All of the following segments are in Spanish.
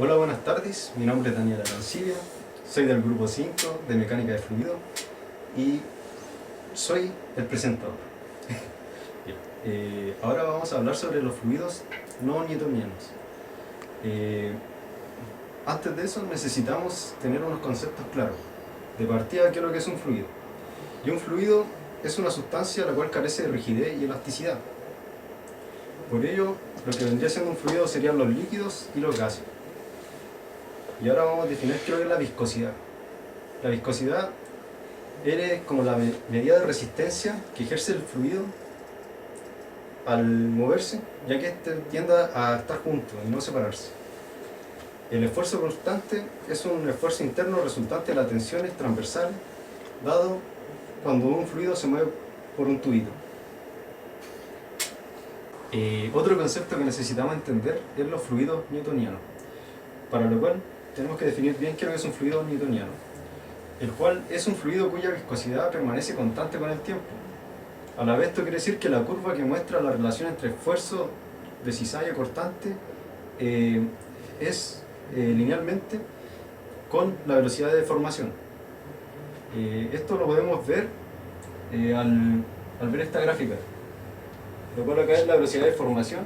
Hola, buenas tardes. Mi nombre es Daniel Arancibia, soy del grupo 5 de Mecánica de Fluido y soy el presentador. Ahora vamos a hablar sobre los fluidos no newtonianos. Antes de eso necesitamos tener unos conceptos claros. De partida, ¿qué es lo que es un fluido? Y un fluido es una sustancia la cual carece de rigidez y elasticidad. Por ello, lo que vendría siendo un fluido serían los líquidos y los gases. Y ahora vamos a definir qué es lo que es la viscosidad. La viscosidad es como la medida de resistencia que ejerce el fluido al moverse, ya que este tiende a estar juntos y no separarse. El esfuerzo constante es un esfuerzo interno resultante de las tensiones transversales dado cuando un fluido se mueve por un tubito. Otro concepto que necesitamos entender es los fluidos newtonianos, para lo cual tenemos que definir bien qué es un fluido newtoniano, el cual es un fluido cuya viscosidad permanece constante con el tiempo. A la vez esto quiere decir que la curva que muestra la relación entre esfuerzo de cizalla cortante es linealmente con la velocidad de deformación. Esto lo podemos ver al ver esta gráfica, lo cual acá es la velocidad de deformación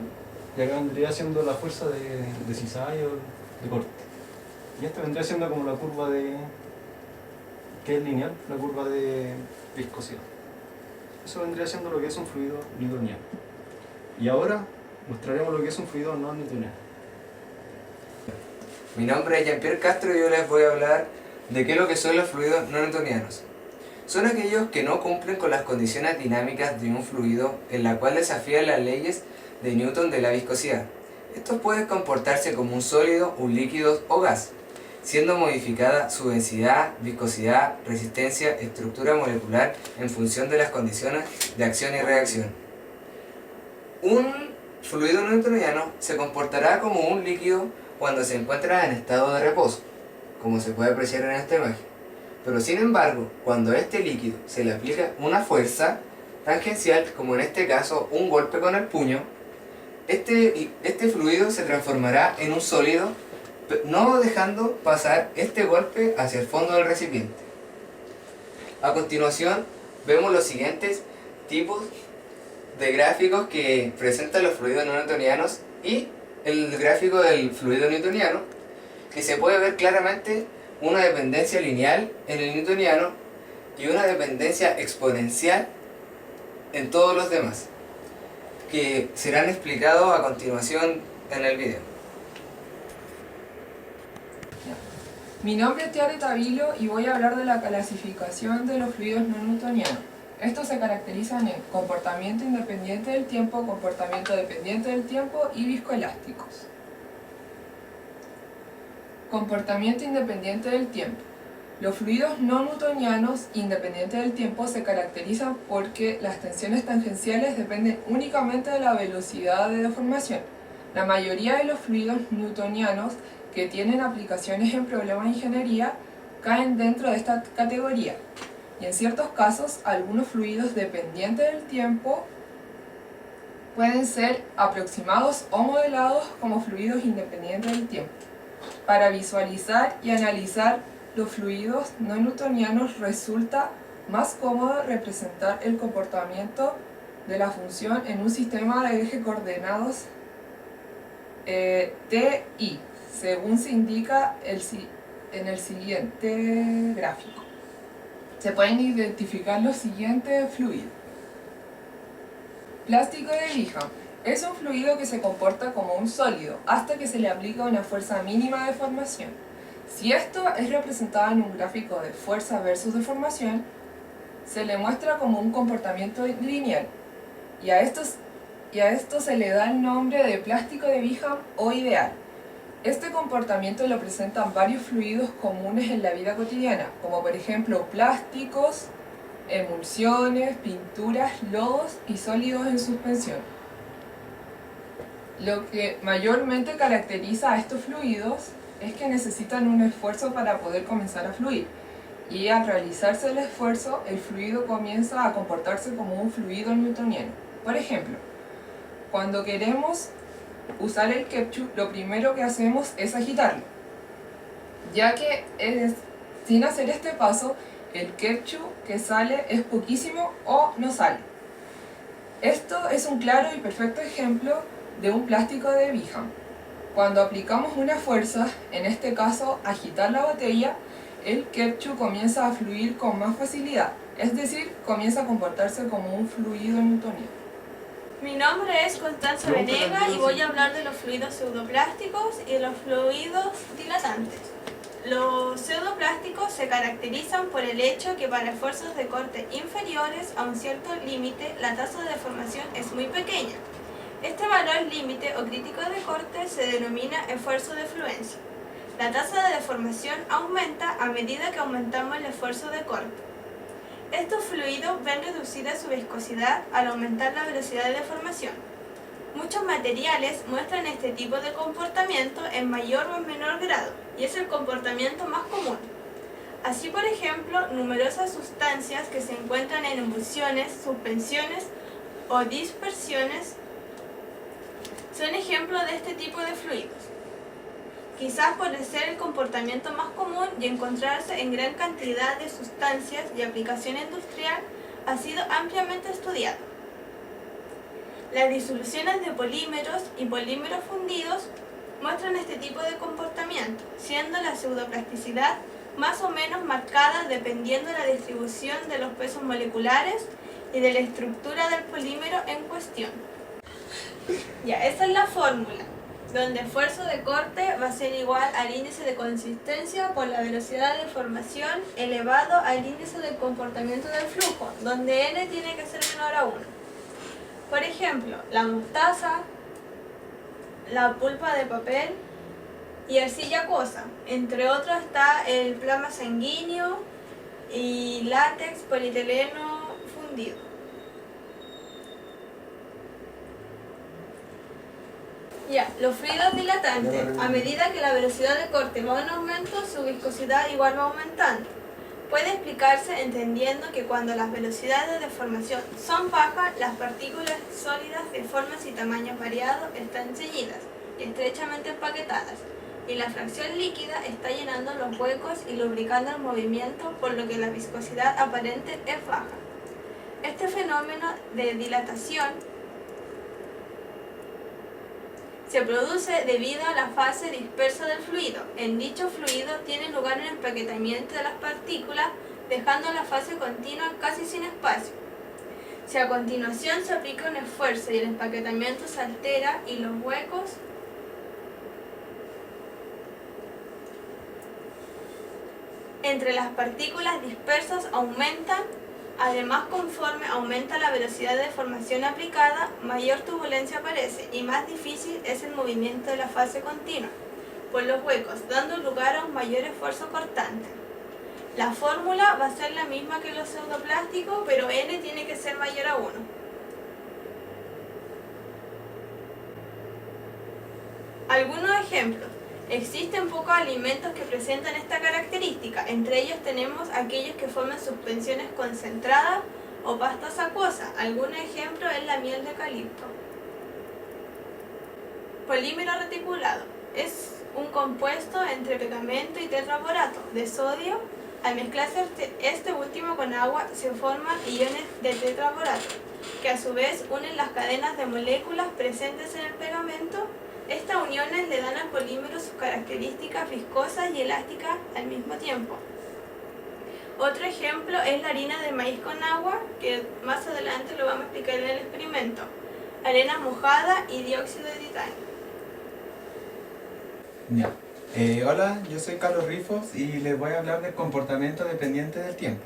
y acá vendría siendo la fuerza de cizalla o de corte. Y esta vendría siendo como la curva que es lineal, la curva de viscosidad. Eso vendría siendo lo que es un fluido newtoniano. Y ahora mostraremos lo que es un fluido no newtoniano. Mi nombre es Jean-Pierre Castro y yo les voy a hablar de qué es lo que son los fluidos no newtonianos. Son aquellos que no cumplen con las condiciones dinámicas de un fluido en la cual desafían las leyes de Newton de la viscosidad. Estos pueden comportarse como un sólido, un líquido o gas, siendo modificada su densidad, viscosidad, resistencia, estructura molecular en función de las condiciones de acción y reacción. Un fluido no newtoniano se comportará como un líquido cuando se encuentra en estado de reposo, como se puede apreciar en esta imagen. Pero sin embargo, cuando a este líquido se le aplica una fuerza tangencial, como en este caso un golpe con el puño, este fluido se transformará en un sólido, no dejando pasar este golpe hacia el fondo del recipiente. A continuación, vemos los siguientes tipos de gráficos que presentan los fluidos no newtonianos y el gráfico del fluido newtoniano, que se puede ver claramente una dependencia lineal en el newtoniano y una dependencia exponencial en todos los demás, que serán explicados a continuación en el video. Mi nombre es Tiare Tavilo y voy a hablar de la clasificación de los fluidos no newtonianos. Estos se caracterizan en comportamiento independiente del tiempo, comportamiento dependiente del tiempo y viscoelásticos. Comportamiento independiente del tiempo. Los fluidos no newtonianos independientes del tiempo se caracterizan porque las tensiones tangenciales dependen únicamente de la velocidad de deformación. La mayoría de los fluidos newtonianos que tienen aplicaciones en problemas de ingeniería caen dentro de esta categoría. Y en ciertos casos, algunos fluidos dependientes del tiempo pueden ser aproximados o modelados como fluidos independientes del tiempo. Para visualizar y analizar los fluidos no newtonianos resulta más cómodo representar el comportamiento de la función en un sistema de eje coordenados TI, según se indica en el siguiente gráfico. Se pueden identificar los siguientes fluidos. Plástico de Bingham. Es un fluido que se comporta como un sólido hasta que se le aplica una fuerza mínima de deformación. Si esto es representado en un gráfico de fuerza versus deformación, se le muestra como un comportamiento lineal y a esto se le da el nombre de plástico de Bingham o ideal. Este comportamiento lo presentan varios fluidos comunes en la vida cotidiana, como por ejemplo plásticos, emulsiones, pinturas, lodos y sólidos en suspensión. Lo que mayormente caracteriza a estos fluidos es que necesitan un esfuerzo para poder comenzar a fluir, y al realizarse el esfuerzo, el fluido comienza a comportarse como un fluido newtoniano. Por ejemplo, cuando queremos usar el ketchup, lo primero que hacemos es agitarlo, ya que sin hacer este paso, el ketchup que sale es poquísimo o no sale. Esto es un claro y perfecto ejemplo de un plástico de Bingham. Cuando aplicamos una fuerza, en este caso agitar la botella, el ketchup comienza a fluir con más facilidad, es decir, comienza a comportarse como un fluido newtoniano. Mi nombre es Constanza Venegas y voy a hablar de los fluidos pseudoplásticos y de los fluidos dilatantes. Los pseudoplásticos se caracterizan por el hecho que para esfuerzos de corte inferiores a un cierto límite la tasa de deformación es muy pequeña. Este valor límite o crítico de corte se denomina esfuerzo de fluencia. La tasa de deformación aumenta a medida que aumentamos el esfuerzo de corte. Estos fluidos ven reducida su viscosidad al aumentar la velocidad de deformación. Muchos materiales muestran este tipo de comportamiento en mayor o en menor grado, y es el comportamiento más común. Así, por ejemplo, numerosas sustancias que se encuentran en emulsiones, suspensiones o dispersiones son ejemplos de este tipo de fluidos. Quizás por ser el comportamiento más común y encontrarse en gran cantidad de sustancias y aplicación industrial, ha sido ampliamente estudiado. Las disoluciones de polímeros y polímeros fundidos muestran este tipo de comportamiento, siendo la pseudoplasticidad más o menos marcada dependiendo de la distribución de los pesos moleculares y de la estructura del polímero en cuestión. Ya, esa es la fórmula, donde esfuerzo de corte va a ser igual al índice de consistencia por la velocidad de deformación elevado al índice de comportamiento del flujo, donde n tiene que ser menor a 1. Por ejemplo, la mostaza, la pulpa de papel y arcilla acuosa. Entre otros está el plasma sanguíneo y látex polietileno fundido. Ya, los fluidos dilatantes. A medida que la velocidad de corte va en aumento, su viscosidad igual va aumentando. Puede explicarse entendiendo que cuando las velocidades de deformación son bajas, las partículas sólidas de formas y tamaños variados están ceñidas y estrechamente empaquetadas, y la fracción líquida está llenando los huecos y lubricando el movimiento, por lo que la viscosidad aparente es baja. Este fenómeno de dilatación se produce debido a la fase dispersa del fluido. En dicho fluido tiene lugar un empaquetamiento de las partículas, dejando la fase continua casi sin espacio. Si a continuación se aplica un esfuerzo y el empaquetamiento se altera y los huecos entre las partículas dispersas aumentan. Además, conforme aumenta la velocidad de deformación aplicada, mayor turbulencia aparece y más difícil es el movimiento de la fase continua por los huecos, dando lugar a un mayor esfuerzo cortante. La fórmula va a ser la misma que los pseudoplásticos, pero n tiene que ser mayor a 1. Algunos ejemplos. Existen pocos alimentos que presentan esta característica, entre ellos tenemos aquellos que forman suspensiones concentradas o pastas acuosas. Algún ejemplo es la miel de eucalipto. Polímero reticulado. Es un compuesto entre pegamento y tetraborato de sodio. Al mezclarse este último con agua se forman iones de tetraborato, que a su vez unen las cadenas de moléculas presentes en el pegamento. Estas uniones le dan al polímero sus características viscosas y elásticas al mismo tiempo. Otro ejemplo es la harina de maíz con agua, que más adelante lo vamos a explicar en el experimento. Arena mojada y dióxido de titanio. Ya. Hola, yo soy Carlos Rifos y les voy a hablar del comportamiento dependiente del tiempo.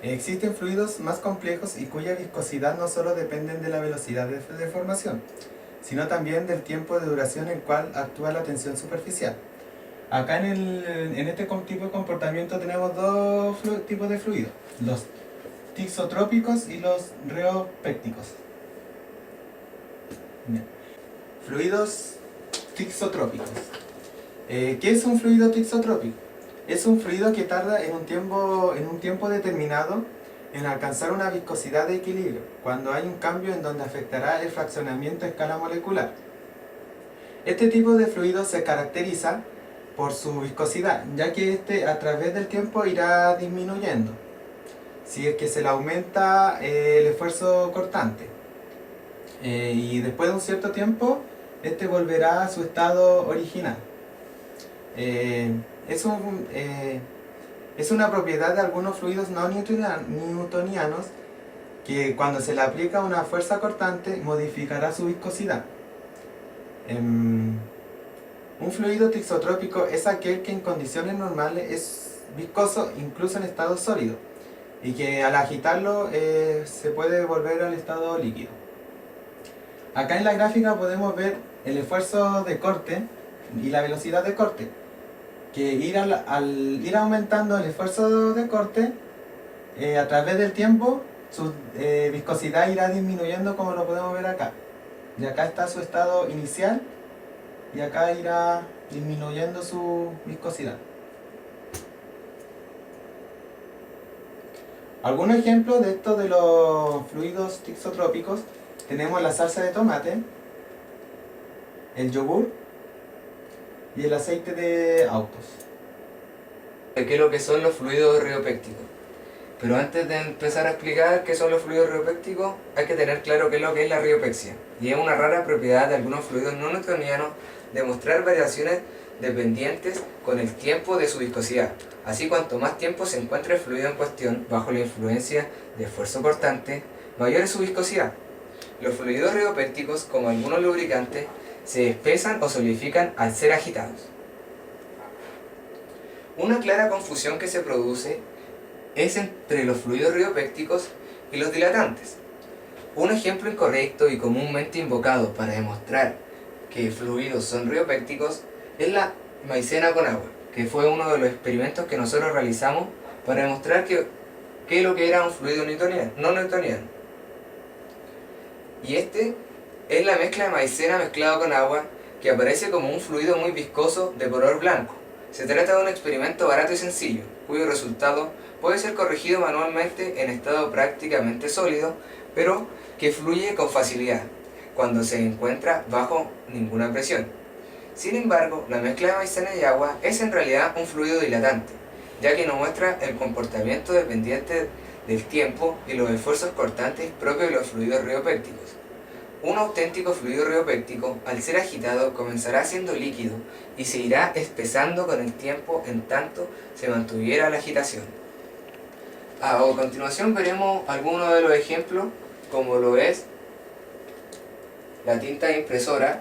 Existen fluidos más complejos y cuya viscosidad no solo dependen de la velocidad de deformación, sino también del tiempo de duración en el cual actúa la tensión superficial. Acá en este tipo de comportamiento tenemos dos tipos de fluidos, los tixotrópicos y los reopécticos. Fluidos tixotrópicos. ¿Qué es un fluido tixotrópico? Es un fluido que tarda en un tiempo determinado en alcanzar una viscosidad de equilibrio, cuando hay un cambio en donde afectará el fraccionamiento a escala molecular. Este tipo de fluido se caracteriza por su viscosidad, ya que este a través del tiempo irá disminuyendo si es que se le aumenta el esfuerzo cortante. Y después de un cierto tiempo, este volverá a su estado original. Es una propiedad de algunos fluidos no newtonianos que cuando se le aplica una fuerza cortante modificará su viscosidad. Un fluido tixotrópico es aquel que en condiciones normales es viscoso incluso en estado sólido y que al agitarlo se puede volver al estado líquido. Acá en la gráfica podemos ver el esfuerzo de corte y la velocidad de corte, que al ir aumentando el esfuerzo de corte a través del tiempo su viscosidad irá disminuyendo, como lo podemos ver acá. Y acá está su estado inicial y acá irá disminuyendo su viscosidad. Algunos ejemplos de esto de los fluidos tixotrópicos: tenemos la salsa de tomate, el yogur y el aceite de autos. ¿Qué es lo que son los fluidos riopécticos? Pero antes de empezar a explicar qué son los fluidos riopécticos, hay que tener claro qué es lo que es la riopexia. Y es una rara propiedad de algunos fluidos no newtonianos de mostrar variaciones dependientes con el tiempo de su viscosidad. Así, cuanto más tiempo se encuentra el fluido en cuestión bajo la influencia de esfuerzo cortante, mayor es su viscosidad. Los fluidos riopécticos, como algunos lubricantes, se espesan o solidifican al ser agitados. Una clara confusión que se produce es entre los fluidos riopécticos y los dilatantes. Un ejemplo incorrecto y comúnmente invocado para demostrar que fluidos son riopécticos es la maicena con agua, que fue uno de los experimentos que nosotros realizamos para demostrar que es lo que era un fluido no newtoniano. Y este es la mezcla de maicena mezclado con agua, que aparece como un fluido muy viscoso de color blanco. Se trata de un experimento barato y sencillo, cuyo resultado puede ser corregido manualmente en estado prácticamente sólido, pero que fluye con facilidad cuando se encuentra bajo ninguna presión. Sin embargo, la mezcla de maicena y agua es en realidad un fluido dilatante, ya que nos muestra el comportamiento dependiente del tiempo y los esfuerzos cortantes propios de los fluidos riopécticos. Un auténtico fluido riopéctico, al ser agitado, comenzará siendo líquido y se irá espesando con el tiempo en tanto se mantuviera la agitación. A continuación veremos algunos de los ejemplos, como lo es la tinta de impresora,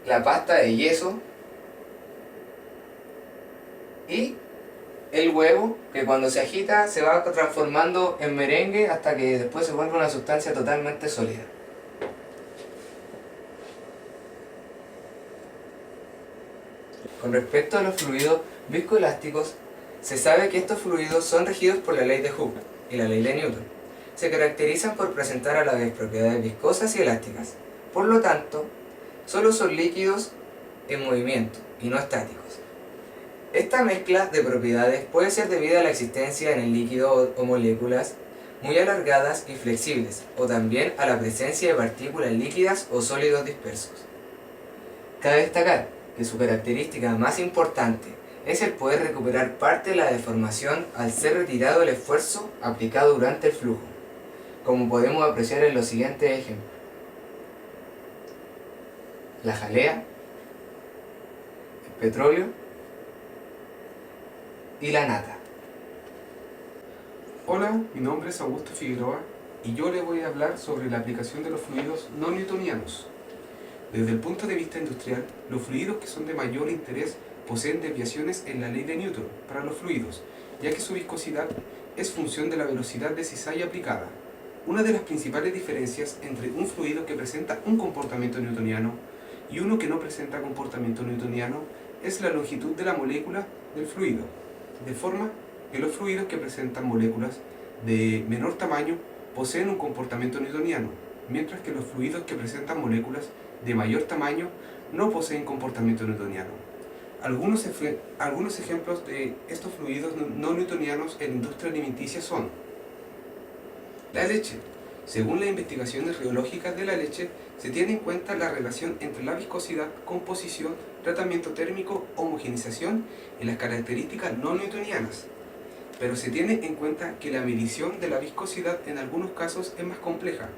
la pasta de yeso y el huevo, que cuando se agita se va transformando en merengue hasta que después se vuelve una sustancia totalmente sólida. Con respecto a los fluidos viscoelásticos, se sabe que estos fluidos son regidos por la ley de Hooke y la ley de Newton. Se caracterizan por presentar a la vez propiedades viscosas y elásticas. Por lo tanto, solo son líquidos en movimiento y no estáticos. Esta mezcla de propiedades puede ser debida a la existencia en el líquido o moléculas muy alargadas y flexibles, o también a la presencia de partículas líquidas o sólidos dispersos. Cabe destacar que su característica más importante es el poder recuperar parte de la deformación al ser retirado el esfuerzo aplicado durante el flujo, como podemos apreciar en los siguientes ejemplos: la jalea, el petróleo y la nata. Hola, mi nombre es Augusto Figueroa y yo les voy a hablar sobre la aplicación de los fluidos no newtonianos. Desde el punto de vista industrial, los fluidos que son de mayor interés poseen desviaciones en la ley de Newton para los fluidos, ya que su viscosidad es función de la velocidad de cizalla aplicada. Una de las principales diferencias entre un fluido que presenta un comportamiento newtoniano y uno que no presenta comportamiento newtoniano es la longitud de la molécula del fluido, de forma que los fluidos que presentan moléculas de menor tamaño poseen un comportamiento newtoniano, mientras que los fluidos que presentan moléculas de mayor tamaño no poseen comportamiento newtoniano. Algunos ejemplos de estos fluidos no newtonianos en la industria alimenticia son la leche. Según las investigaciones riológicas de la leche, se tiene en cuenta la relación entre la viscosidad, composición, tratamiento térmico, homogenización y las características no newtonianas. Pero se tiene en cuenta que la medición de la viscosidad en algunos casos es más compleja,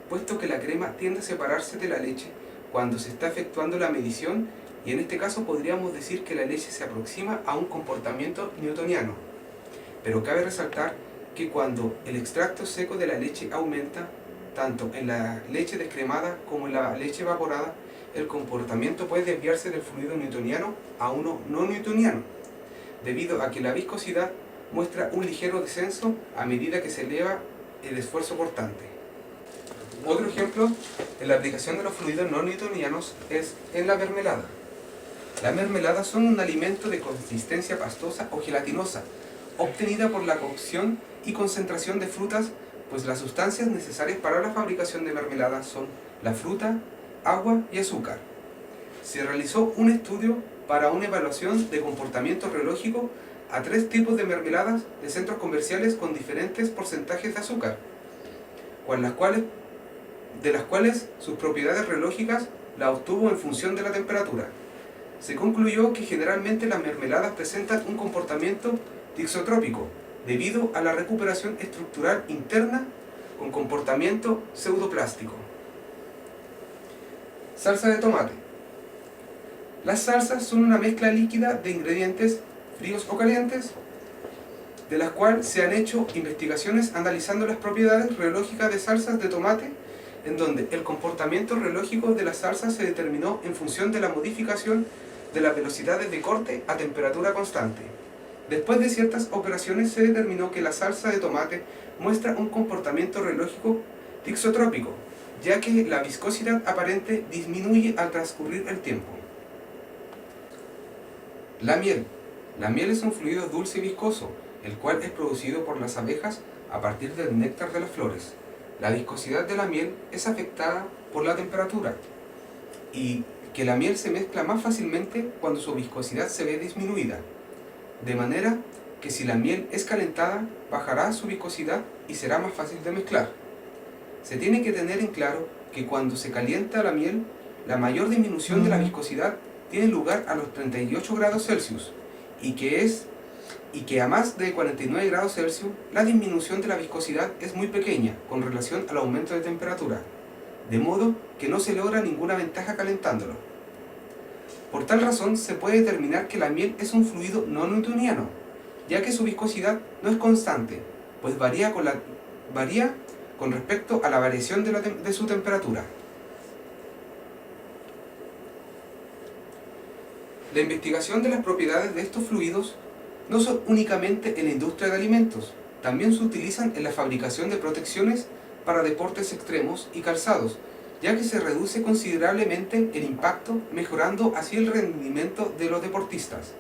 puesto que la crema tiende a separarse de la leche cuando se está efectuando la medición, y en este caso podríamos decir que la leche se aproxima a un comportamiento newtoniano. Pero cabe resaltar que cuando el extracto seco de la leche aumenta, tanto en la leche descremada como en la leche evaporada, el comportamiento puede desviarse del fluido newtoniano a uno no newtoniano, debido a que la viscosidad muestra un ligero descenso a medida que se eleva el esfuerzo cortante. Otro ejemplo en la aplicación de los fluidos no newtonianos es en la mermelada. Las mermeladas son un alimento de consistencia pastosa o gelatinosa, obtenida por la cocción y concentración de frutas, pues las sustancias necesarias para la fabricación de mermeladas son la fruta, agua y azúcar. Se realizó un estudio para una evaluación de comportamiento reológico a 3 tipos de mermeladas de centros comerciales con diferentes porcentajes de azúcar, de las cuales sus propiedades reológicas las obtuvo en función de la temperatura. Se concluyó que generalmente las mermeladas presentan un comportamiento tixotrópico debido a la recuperación estructural interna con comportamiento pseudoplástico. Salsa de tomate. Las salsas son una mezcla líquida de ingredientes fríos o calientes, de las cuales se han hecho investigaciones analizando las propiedades reológicas de salsas de tomate, en donde el comportamiento reológico de las salsas se determinó en función de la modificación de las velocidades de corte a temperatura constante. Después de ciertas operaciones se determinó que la salsa de tomate muestra un comportamiento reológico tixotrópico, ya que la viscosidad aparente disminuye al transcurrir el tiempo. La miel. La miel es un fluido dulce y viscoso, el cual es producido por las abejas a partir del néctar de las flores. La viscosidad de la miel es afectada por la temperatura, y que la miel se mezcla más fácilmente cuando su viscosidad se ve disminuida, de manera que si la miel es calentada, bajará su viscosidad y será más fácil de mezclar. Se tiene que tener en claro que cuando se calienta la miel, la mayor disminución de la viscosidad tiene lugar a los 38 grados Celsius, y que a más de 49 grados Celsius la disminución de la viscosidad es muy pequeña con relación al aumento de temperatura, de modo que no se logra ninguna ventaja calentándolo. Por tal razón se puede determinar que la miel es un fluido no newtoniano, ya que su viscosidad no es constante, pues varía con respecto a la variación de su temperatura. La investigación de las propiedades de estos fluidos no son únicamente en la industria de alimentos, también se utilizan en la fabricación de protecciones para deportes extremos y calzados, ya que se reduce considerablemente el impacto, mejorando así el rendimiento de los deportistas.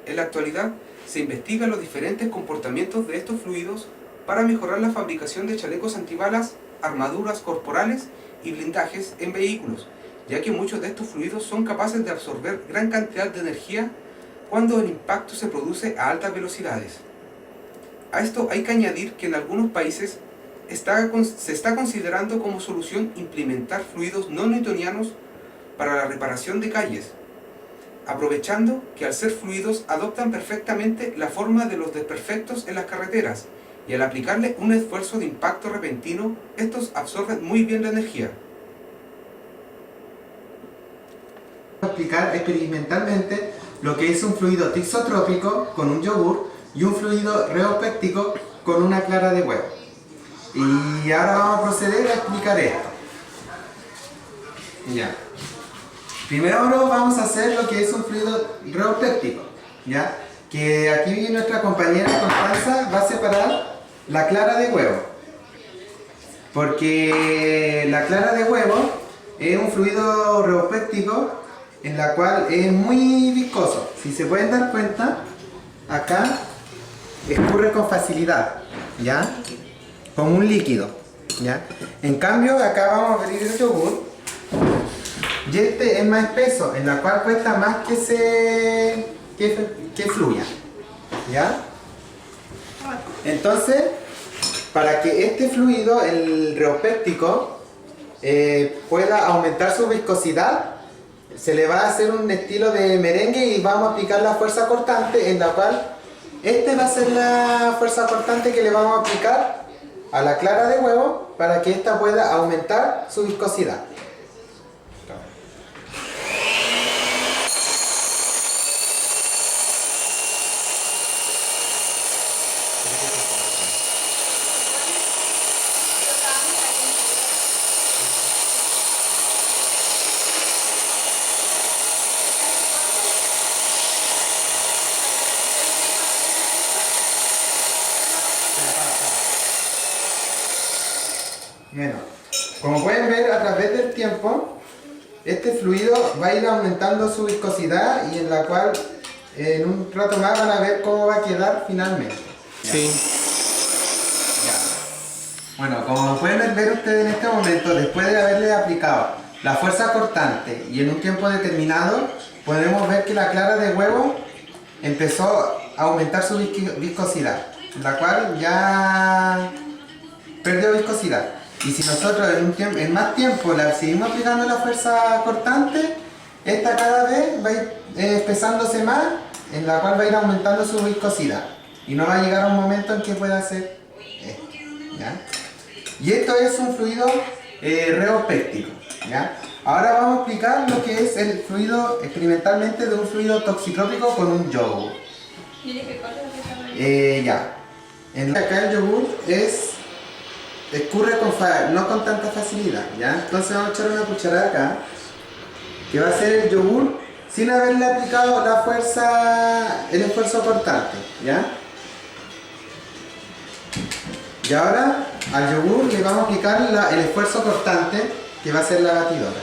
En la actualidad se investigan los diferentes comportamientos de estos fluidos para mejorar la fabricación de chalecos antibalas, armaduras corporales y blindajes en vehículos, ya que muchos de estos fluidos son capaces de absorber gran cantidad de energía cuando el impacto se produce a altas velocidades. A esto hay que añadir que en algunos países se está considerando como solución implementar fluidos no newtonianos para la reparación de calles, aprovechando que al ser fluidos adoptan perfectamente la forma de los desperfectos en las carreteras, y al aplicarle un esfuerzo de impacto repentino, estos absorben muy bien la energía. Explicar experimentalmente lo que es un fluido tixotrópico con un yogur y un fluido reopéctico con una clara de huevo. Y ahora vamos a proceder a explicar esto. Ya. Primero vamos a hacer lo que es un fluido reopéctico, ¿ya? Que aquí nuestra compañera Constanza va a separar la clara de huevo, porque la clara de huevo es un fluido reopéctico en la cual es muy viscoso. Si se pueden dar cuenta, acá escurre con facilidad, ¿ya? Como un líquido, ¿ya? En cambio, acá vamos a abrir el yogur y este es más espeso, en la cual cuesta más que fluya, ¿ya? Entonces, para que este fluido, el reopéctico, pueda aumentar su viscosidad, se le va a hacer un estilo de merengue y vamos a aplicar la fuerza cortante, en la cual este va a ser la fuerza cortante que le vamos a aplicar a la clara de huevo para que ésta pueda aumentar su viscosidad. Bueno, como pueden ver, a través del tiempo, este fluido va a ir aumentando su viscosidad y en la cual en un rato más van a ver cómo va a quedar finalmente. Sí. Bueno, como pueden ver ustedes en este momento, después de haberle aplicado la fuerza cortante y en un tiempo determinado, podemos ver que la clara de huevo empezó a aumentar su viscosidad, la cual ya perdió viscosidad. Y si nosotros en más tiempo le seguimos aplicando la fuerza cortante, esta cada vez va a ir espesándose más, en la cual va a ir aumentando su viscosidad. Y no va a llegar a un momento en que pueda hacer esto, ¿ya? Y esto es un fluido reopéptico, ¿ya? Ahora vamos a explicar lo que es el fluido experimentalmente de un fluido toxicótico con un yogur. Ya. Acá el yogur escurre no con tanta facilidad, ¿ya? Entonces vamos a echar una cucharada acá, que va a ser el yogur sin haberle aplicado la fuerza, el esfuerzo cortante, ¿ya? Y ahora al yogur le vamos a aplicar el esfuerzo cortante, que va a ser la batidora.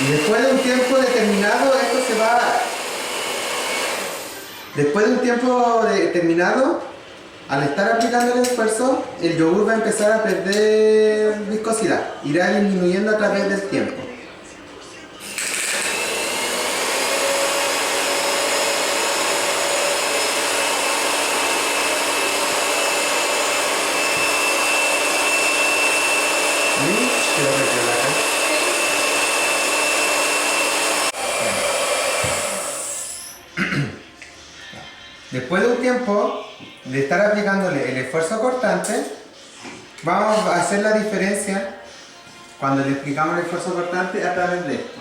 Y después de un tiempo determinado, al estar aplicando el esfuerzo, el yogur va a empezar a perder viscosidad, irá disminuyendo a través del tiempo. Después de un tiempo de estar aplicándole el esfuerzo cortante, vamos a hacer la diferencia cuando le aplicamos el esfuerzo cortante a través de esto.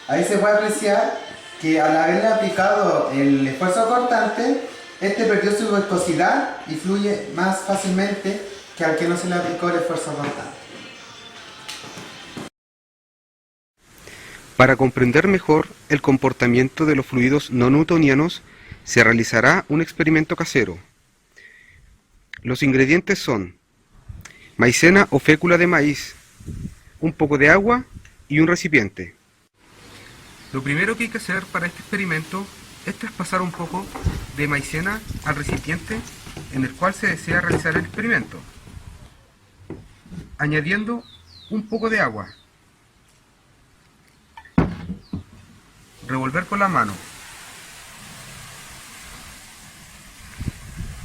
Ahí se puede apreciar que al haberle aplicado el esfuerzo cortante, este perdió su viscosidad y fluye más fácilmente que al que no se le aplicó el esfuerzo cortante. Para comprender mejor el comportamiento de los fluidos no newtonianos, se realizará un experimento casero. Los ingredientes son maicena o fécula de maíz, un poco de agua y un recipiente. Lo primero que hay que hacer para este experimento es traspasar un poco de maicena al recipiente en el cual se desea realizar el experimento, añadiendo un poco de agua. Revolver con la mano.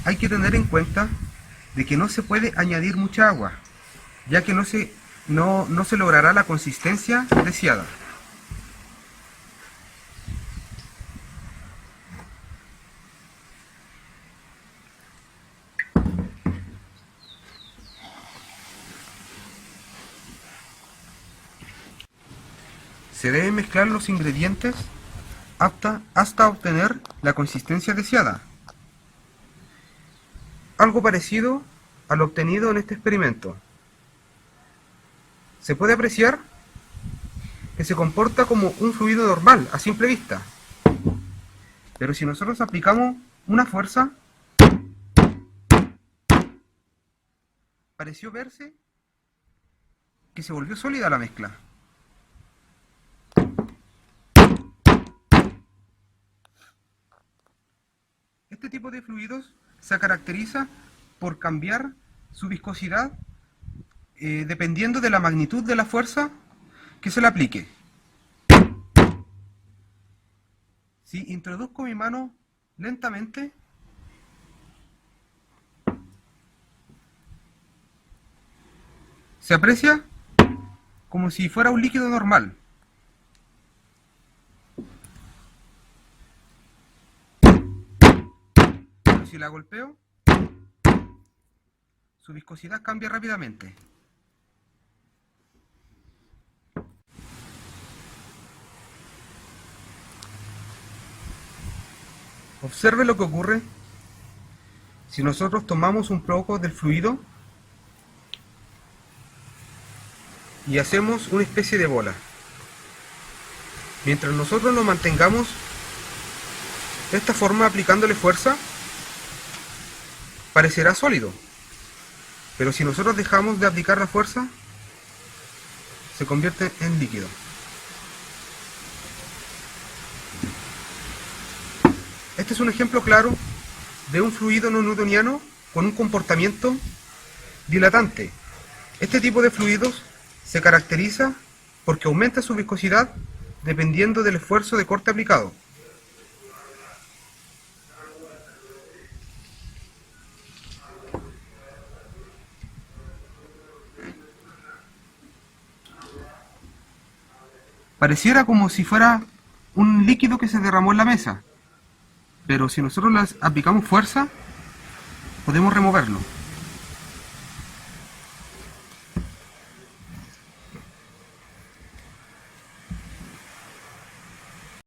Hay que tener en cuenta de que no se puede añadir mucha agua, ya que no se logrará la consistencia deseada. Se deben mezclar los ingredientes hasta obtener la consistencia deseada. Algo parecido a lo obtenido en este experimento. Se puede apreciar que se comporta como un fluido normal a simple vista. Pero si nosotros aplicamos una fuerza, pareció verse que se volvió sólida la mezcla. Este tipo de fluidos se caracteriza por cambiar su viscosidad dependiendo de la magnitud de la fuerza que se le aplique. Si introduzco mi mano lentamente, se aprecia como si fuera un líquido normal. Pero si la golpeo, su viscosidad cambia rápidamente. Observe lo que ocurre si nosotros tomamos un poco del fluido y hacemos una especie de bola. Mientras nosotros lo mantengamos de esta forma aplicándole fuerza, parecerá sólido. Pero si nosotros dejamos de aplicar la fuerza, se convierte en líquido. Este es un ejemplo claro de un fluido no newtoniano con un comportamiento dilatante. Este tipo de fluidos se caracteriza porque aumenta su viscosidad dependiendo del esfuerzo de corte aplicado. Pareciera como si fuera un líquido que se derramó en la mesa, pero si nosotros les aplicamos fuerza, podemos removerlo.